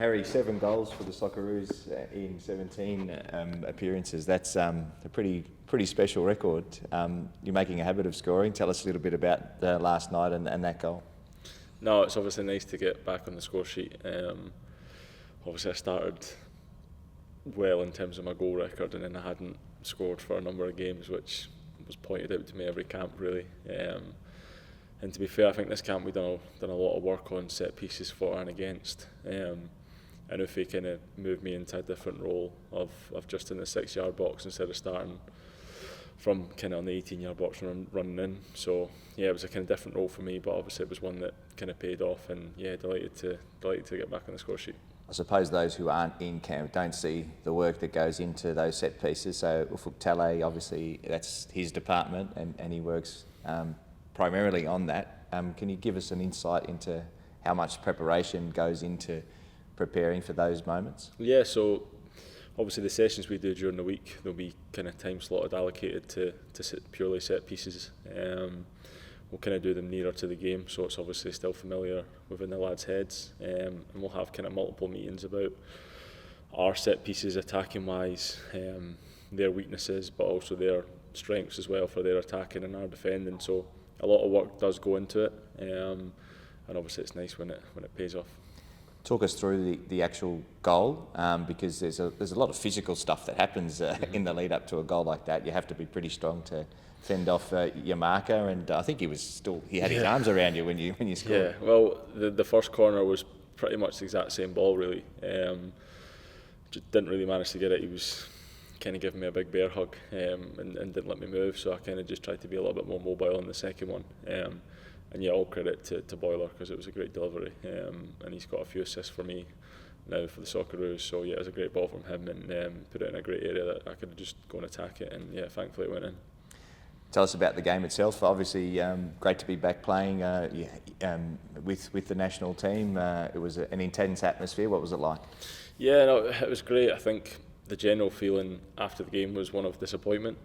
Harry, 7 goals for the Socceroos in 17 appearances. That's a pretty special record. You're making a habit of scoring. Tell us a little bit about last night and that goal. No, it's obviously nice to get back on the score sheet. Obviously, I started well in terms of my goal record, and then I hadn't scored for a number of games, which was pointed out to me every camp, really. And to be fair, I think this camp we've done a lot of work on set pieces for and against. And if he kind of moved me into a different role of just in the 6 yard box instead of starting from kind of on the 18 yard box and running in. So yeah, it was a kind of different role for me, but obviously it was one that kind of paid off, and yeah, delighted to get back on the score sheet. I suppose those who aren't in camp don't see the work that goes into those set pieces. So Ufuk Talay, obviously that's his department, and he works primarily on that. Can you give us an insight into how much preparation goes into preparing for those moments? Yeah, so obviously the sessions we do during the week, there'll be kind of time slotted allocated to purely set pieces. We'll kind of do them nearer to the game, so it's obviously still familiar within the lads' heads, and we'll have kind of multiple meetings about our set pieces attacking wise, their weaknesses, but also their strengths as well for their attacking and our defending. So a lot of work does go into it, and obviously it's nice when it pays off. Talk us through the actual goal, because there's a lot of physical stuff that happens in the lead up to a goal like that. You have to be pretty strong to fend off your marker, and I think he had his arms around you when you scored. Yeah, well, the first corner was pretty much the exact same ball, really. Just didn't really manage to get it. He was kind of giving me a big bear hug, and didn't let me move, so I kind of just tried to be a little bit more mobile on the second one. And yeah, all credit to Boiler, because it was a great delivery, and he's got a few assists for me now for the Socceroos. So yeah, it was a great ball from him, and put it in a great area that I could just go and attack it, and yeah, thankfully it went in. Tell us about the game itself. Obviously, great to be back playing with the national team. It was an intense atmosphere. What was it like? Yeah, no, it was great. I think the general feeling after the game was one of disappointment.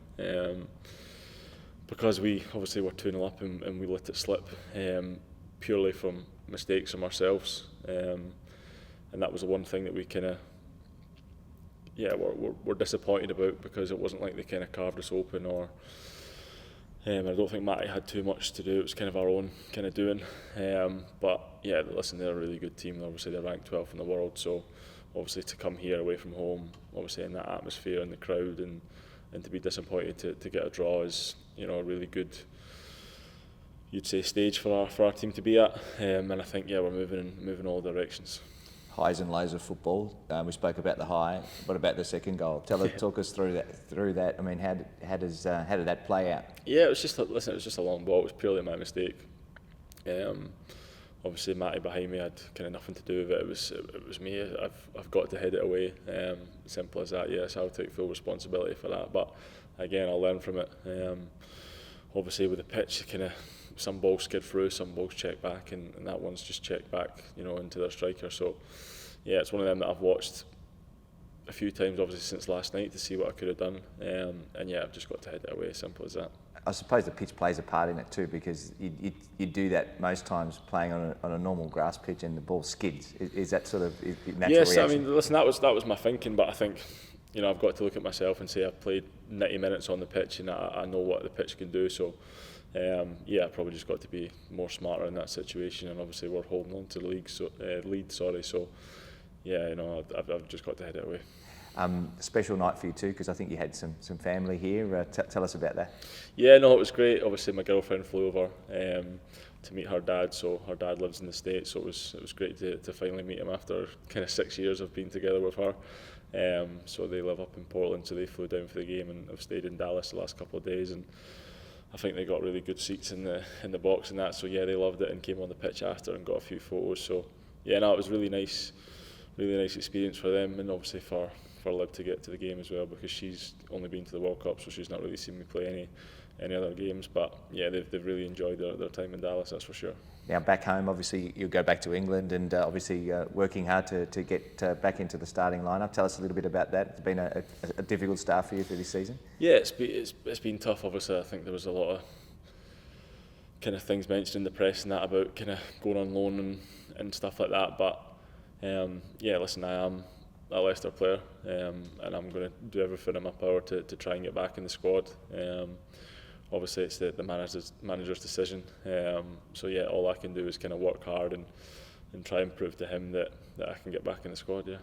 Because we obviously were 2-0 up and we let it slip, purely from mistakes from ourselves, and that was the one thing that we kind of we're disappointed about, because it wasn't like they kind of carved us open, or I don't think Matty had too much to do. It was kind of our own kind of doing, but yeah, listen, they're a really good team. Obviously they're ranked 12th in the world, so obviously to come here away from home, obviously in that atmosphere and the crowd, and to be disappointed to get a draw is, you know, a really good, you'd say, stage for our team to be at, and I think we're moving in all directions. Highs and lows of football. We spoke about the high. What about the second goal? Talk us through that. I mean, how did that play out? Yeah, it was just a long ball. It was purely my mistake. Obviously Matty behind me had kind of nothing to do with it. It was me. I've got to head it away. Simple as that. Yes, I'll take full responsibility for that. But again, I'll learn from it. Obviously with the pitch, kind of some balls skid through, some balls check back, and that one's just checked back, you know, into their striker. So yeah, it's one of them that I've watched a few times, obviously since last night, to see what I could have done. And yeah, I've just got to head it away. Simple as that. I suppose the pitch plays a part in it too, because you do that most times playing on a normal grass pitch and the ball skids. Is that sort of natural yes, reaction? I mean, listen, that was my thinking, but I think, you know, I've got to look at myself and say I've played 90 minutes on the pitch, and I know what the pitch can do. So I probably just got to be more smarter in that situation, and obviously we're holding on to the lead. So yeah, you know, I've just got to head it away. Special night for you too, because I think you had some family here. Tell us about that. Yeah, no, it was great. Obviously my girlfriend flew over to meet her dad, so her dad lives in the States, so it was great to finally meet him after kind of 6 years of being together with her. So they live up in Portland, so they flew down for the game, and I've stayed in Dallas the last couple of days, and I think they got really good seats in the box and that. So yeah, they loved it and came on the pitch after and got a few photos. So yeah, no, it was really nice experience for them, and obviously for Liv to get to the game as well, because she's only been to the World Cup, so she's not really seen me play any other games. But yeah, they've really enjoyed their time in Dallas, that's for sure. Now back home, obviously you'll go back to England, and obviously working hard to get back into the starting lineup. Tell us a little bit about that. It's been a difficult start for you for this season. Yeah, it's been tough. Obviously, I think there was a lot of kind of things mentioned in the press and that about kind of going on loan and stuff like that. But Yeah, listen, I am a Leicester player, and I'm going to do everything in my power to try and get back in the squad. Obviously, it's the manager's decision. So yeah, all I can do is kind of work hard and try and prove to him that I can get back in the squad. Yeah.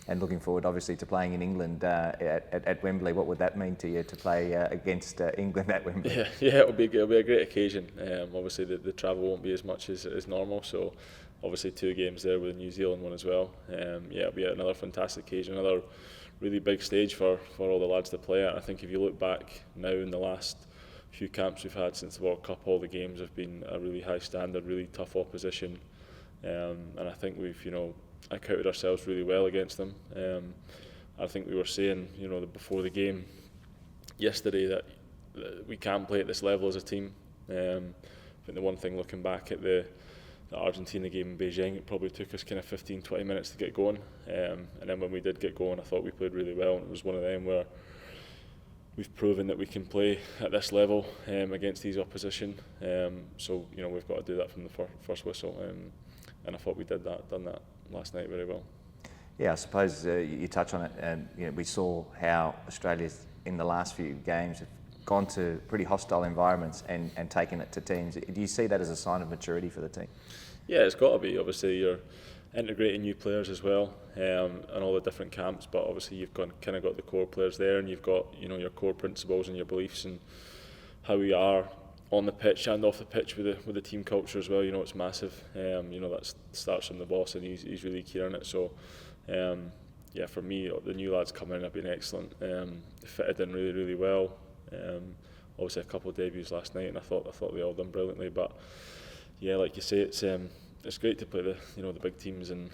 And looking forward, obviously, to playing in England at Wembley. What would that mean to you to play against England at Wembley? Yeah, it'll be a great occasion. Obviously, the travel won't be as much as normal, so obviously 2 games there with the New Zealand one as well. Yeah, it'll be another fantastic occasion, another really big stage for all the lads to play at. I think if you look back now in the last few camps we've had since the World Cup, all the games have been a really high standard, really tough opposition, and I think we've acquitted ourselves really well against them. I think we were saying before the game yesterday that we can play at this level as a team. I think the one thing looking back at the Argentina game in Beijing, it probably took us kind of 15-20 minutes to get going, and then when we did get going I thought we played really well, and it was one of them where we've proven that we can play at this level against these opposition. So we've got to do that from the first whistle, and I thought we done that last night very well. Yeah, I suppose you touch on it, and we saw how Australia's in the last few games have gone to pretty hostile environments and taken it to teams. Do you see that as a sign of maturity for the team? Yeah, it's got to be. Obviously, you're integrating new players as well, and all the different camps. But obviously, you've kind of got the core players there, and you've got your core principles and your beliefs and how we are on the pitch and off the pitch with the team culture as well. It's massive. That starts from the boss, and he's really keen on it. So, yeah, for me, the new lads coming in have been excellent. Fitted in really, really well. Obviously, a couple of debuts last night, and I thought they all done brilliantly. But yeah, like you say, it's great to play the big teams and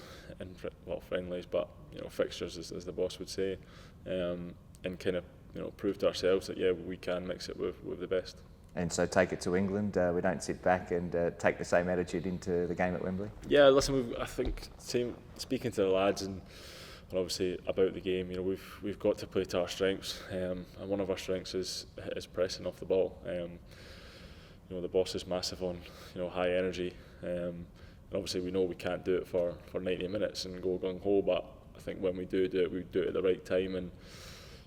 friendlies, but fixtures as the boss would say, and kind of prove to ourselves that we can mix it with the best. And so take it to England. We don't sit back and take the same attitude into the game at Wembley. Yeah, listen, I think speaking to the lads and obviously about the game, we've got to play to our strengths, and one of our strengths is pressing off the ball. The boss is massive on high energy, and obviously we know we can't do it for 90 minutes and go gung ho. But I think when we do it, we do it at the right time, and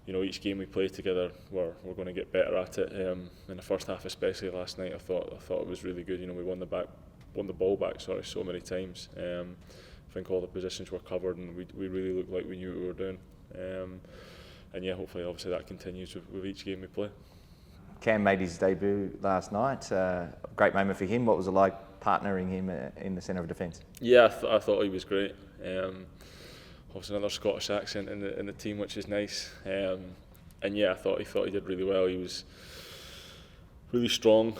each game we play together, we're going to get better at it. In the first half, especially last night, I thought it was really good. We won the ball back so many times. I think all the positions were covered, and we really looked like we knew what we were doing. And yeah, hopefully, obviously, that continues with each game we play. Cam made his debut last night. Great moment for him. What was it like partnering him in the centre of defence? Yeah, I thought he was great. Obviously, another Scottish accent in the team, which is nice. And yeah, I thought he did really well. He was really strong.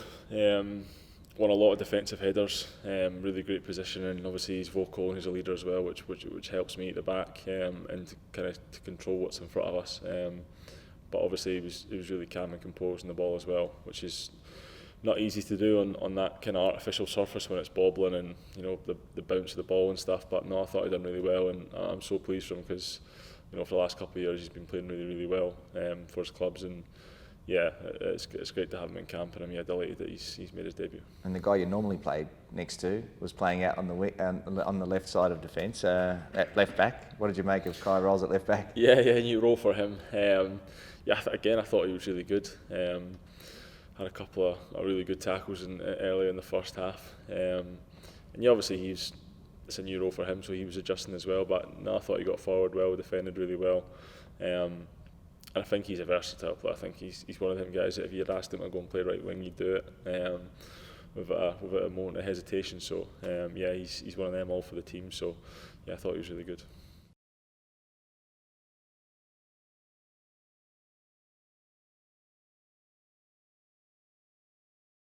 Won a lot of defensive headers. Really great position, and obviously he's vocal and he's a leader as well, which helps me at the back and to control what's in front of us. But obviously he was really calm and composed in the ball as well, which is not easy to do on that kind of artificial surface when it's bobbling and the bounce of the ball and stuff. But no, I thought he done really well, and I'm so pleased for him because for the last couple of years he's been playing really, really well for his clubs, and yeah, it's great to have him in camp, and I'm delighted that he's made his debut. And the guy you normally played next to was playing out on the left side of defence, at left back. What did you make of Kai Rolls at left back? Yeah, new role for him. Again, I thought he was really good. Had a couple of really good tackles early in the first half, and yeah, obviously it's a new role for him, so he was adjusting as well. But no, I thought he got forward well, defended really well. And I think he's a versatile player. I think he's one of them guys that if you had asked him to go and play right wing, he'd do it without a moment of hesitation. So yeah, he's one of them all for the team. So yeah, I thought he was really good.